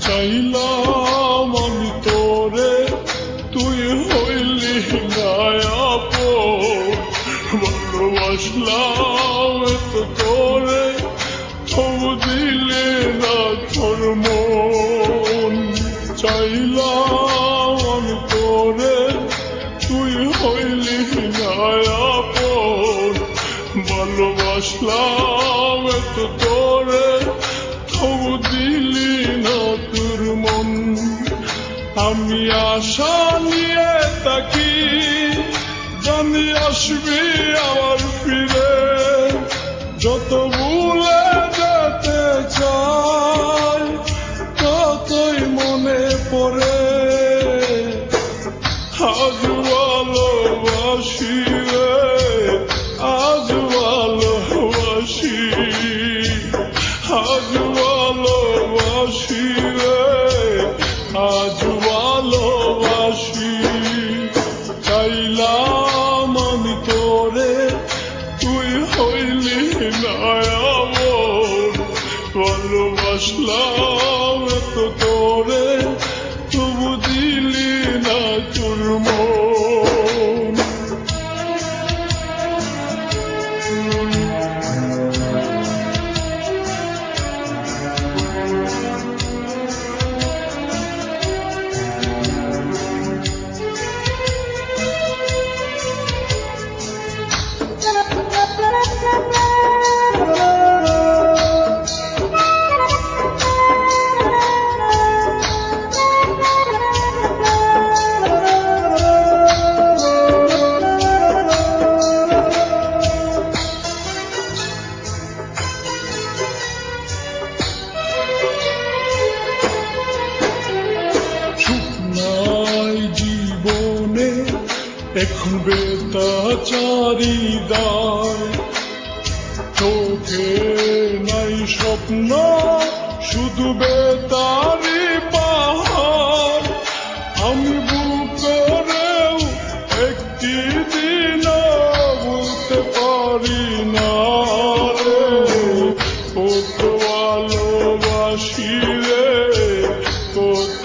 চাইলাম আমি তোরে, তুই হইলি না আপন। ভালোবাসলাম তো তোরে, তবু দিলি না তোর মন। চাইলাম আমি তোরে, তুই হইলি না আপন। ভালোবাসলাম তো তোরে, তবু দিলি না তোর মন। আমি আশা নিয়ে থাকি, জানি আসবি আবার ফিরে। যত ভুলে যেতে চাই, ততই মনে পড়ে। আজ ভালোবাসি রে, আজ ভালোবাসি, আজ ভালোবাসি রে, আজ ভালোবাসি। চাইলাম আমি তোরে, তুই হইলি না আপন। ভালোবাসলাম তো তোরে, তবু দিলি না তোর মন। জীবনে এখন বেতাচারিদার, চোখে নাই স্বপ্ন, শুধু বেতারি পাহাড়। আমি ভুল করেও একটি দিন বলতে পারি না রে, কত ভালোবাসি রে, কত